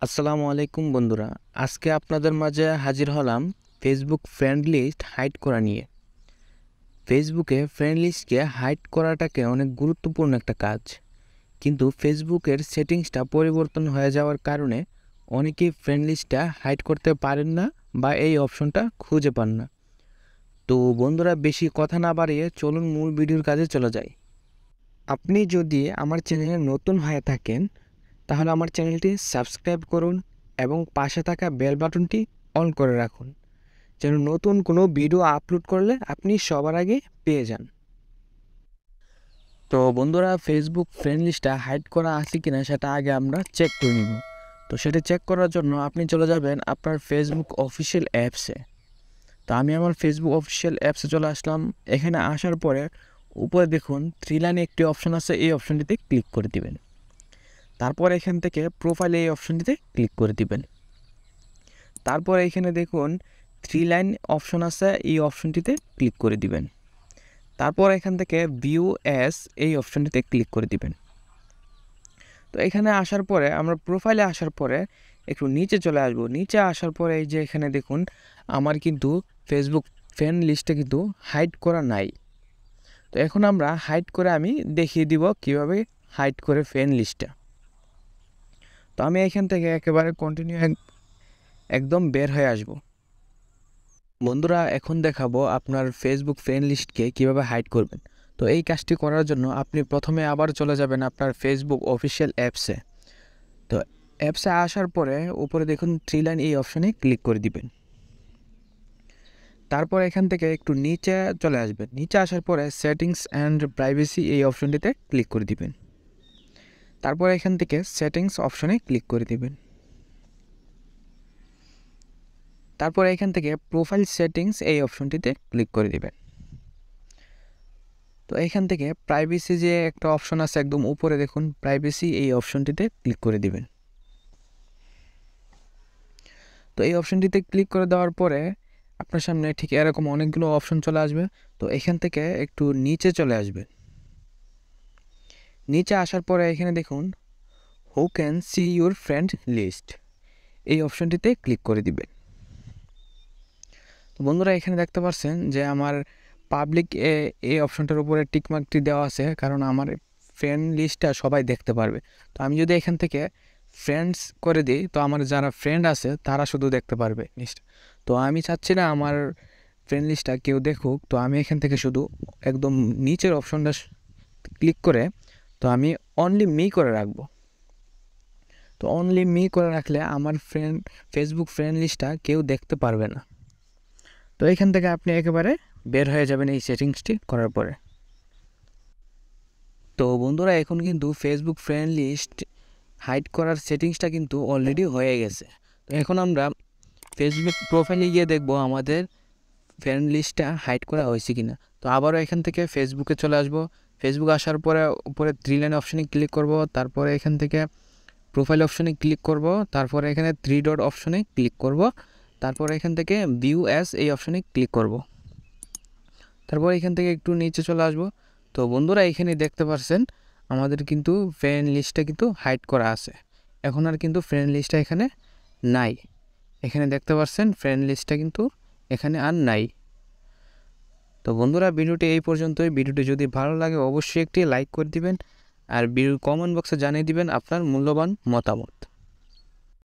আসসালামু আলাইকুম বন্ধুরা। আজকে আপনাদের মাঝে হাজির হলাম ফেসবুক ফ্রেন্ড লিস্ট হাইড করা নিয়ে। ফেসবুকে ফ্রেন্ড লিস্টকে হাইড করাটাকে অনেক গুরুত্বপূর্ণ একটা কাজ, কিন্তু ফেসবুকের সেটিংসটা পরিবর্তন হয়ে যাওয়ার কারণে অনেকেই ফ্রেন্ড লিস্টটা হাইড করতে পারেন না বা এই অপশনটা খুঁজে পান না। তো বন্ধুরা, বেশি কথা না বাড়িয়ে চলুন মূল ভিডিওর কাজে চলে যাই। আপনি যদি আমার চ্যানেলে নতুন হয়ে থাকেন তাহলে আমার চ্যানেলটি সাবস্ক্রাইব করুন এবং পাশে থাকা বেল বাটনটি অন করে রাখুন, যেন নতুন কোনো ভিডিও আপলোড করলে আপনি সবার আগে পেয়ে যান। তো বন্ধুরা, ফেসবুক ফ্রেন্ড লিস্টটা হাইড করা আছে কিনা সেটা আগে আমরা চেক করে নিব। তো সেটা চেক করার জন্য আপনি চলে যাবেন আপনার ফেসবুক অফিসিয়াল অ্যাপসে। তো আমি আমার ফেসবুক অফিসিয়াল অ্যাপসে চলে আসলাম। এখানে আসার পরে উপরে দেখুন 3 লাইনে একটি অপশন আছে, এই অপশনটিতে ক্লিক করে দিবেন। তারপর এখান থেকে প্রোফাইলে এই অপশনটিতে ক্লিক করে দিবেন। তারপর এখানে দেখুন 3 লাইন অপশন আছে, এই অপশনটিতে ক্লিক করে দিবেন। তারপর এখান থেকে ভিউ অ্যাজ এই অপশনটিতে ক্লিক করে দিবেন। তো এখানে আসার পরে আমরা প্রোফাইলে আসার পরে একটু নিচে চলে আসব। নিচে আসার পরে এই যে এখানে দেখুন আমার কিন্তু ফেসবুক ফ্রেন্ড লিস্টে কিন্তু হাইড করা নাই। তো এখন আমরা হাইড করে আমি দেখিয়ে দিব কিভাবে হাইড করে ফ্রেন্ড লিস্টটা। তো আমি এখান থেকে একেবারে কন্টিনিউ একদম বের হয়ে আসব। বন্ধুরা, এখন দেখাবো আপনার ফেসবুক ফ্রেন্ড লিস্টকে কীভাবে হাইড করবেন। তো এই কাজটি করার জন্য আপনি প্রথমে আবার চলে যাবেন আপনার ফেসবুক অফিসিয়াল অ্যাপসে। তো অ্যাপসে আসার পরে উপরে দেখুন 3 লাইন এই অপশানে ক্লিক করে দিবেন। তারপর এখান থেকে একটু নিচে চলে আসবেন। নিচে আসার পরে সেটিংস অ্যান্ড প্রাইভেসি এই অপশনটিতে ক্লিক করে দিবেন। তারপর এখান থেকে সেটিংস অপশনে ক্লিক করে দিবেন। তারপর এখান থেকে প্রোফাইল সেটিংস এই অপশনটিতে ক্লিক করে দিবেন। তো এখান থেকে প্রাইভেসি যে একটা অপশন আছে একদম উপরে দেখুন প্রাইভেসি এই অপশনটিতে ক্লিক করে দিবেন। তো এই অপশনটিতে ক্লিক করে দেওয়ার পরে আপনার সামনে ঠিক এরকম অনেকগুলো অপশন চলে আসবে। তো এখান থেকে একটু নিচে চলে আসবে। নিচে আসার পরে এখানে দেখুন who can see your friend list এই অপশনটিতে ক্লিক করে দিবেন। তো বন্ধুরা, এখানে দেখতে পাচ্ছেন যে আমার পাবলিক এই অপশনটার উপরে টিকমার্কটি দেওয়া আছে, কারণ আমার ফ্রেন্ড লিস্টটা সবাই দেখতে পারবে। তো আমি যদি এখান থেকে ফ্রেন্ডস করে দিই তো আমার যারা ফ্রেন্ড আছে তারা শুধু দেখতে পারবে লিস্ট। তো আমি চাচ্ছি না আমার ফ্রেন্ড লিস্টটা কেউ দেখুক। তো আমি এখান থেকে শুধু একদম নিচের অপশনটা ক্লিক করে তো আমি অনলি মি করে রাখবো। তো অনলি মি করে রাখলে আমার ফেসবুক ফ্রেন্ড লিস্টটা কেউ দেখতে পারবে না। তো এখান থেকে আপনি একেবারে বের হয়ে যাবেন এই সেটিংসটি করার পরে। তো বন্ধুরা, এখন কিন্তু ফেসবুক ফ্রেন্ড লিস্ট হাইড করার সেটিংসটা কিন্তু অলরেডি হয়ে গেছে। তো এখন আমরা ফেসবুক প্রোফাইলে গিয়ে দেখব আমাদের ফ্রেন্ড লিস্টটা হাইড করা হয়েছে কিনা। তো আবারও এখান থেকে ফেসবুকে চলে আসব। ফেসবুক আসার পরে উপরে 3 লাইন অপশানে ক্লিক করব। তারপরে এখান থেকে প্রোফাইল অপশানে ক্লিক করব। তারপরে এখানে 3 ডট অপশানে ক্লিক করব। তারপর এখান থেকে ভিউ অ্যাজ এই অপশানে ক্লিক করব। তারপর এখান থেকে একটু নিচে চলে আসব। তো বন্ধুরা, এখানে দেখতে পাচ্ছেন আমাদের কিন্তু ফ্রেন্ড লিস্টটা কিন্তু হাইড করা আছে। এখন আর কিন্তু ফ্রেন্ড লিস্টটা এখানে নাই। এখানে দেখতে পাচ্ছেন ফ্রেন্ড লিস্টটা কিন্তু এখানে আর নাই। তো বন্ধুরা, ভিডিওটি এই পর্যন্তই। ভিডিওটি যদি ভালো লাগে অবশ্যই একটি লাইক করে দিবেন আর ভিডিওর কমেন্ট বক্সে জানিয়ে দিবেন আপনার মূল্যবান মতামত।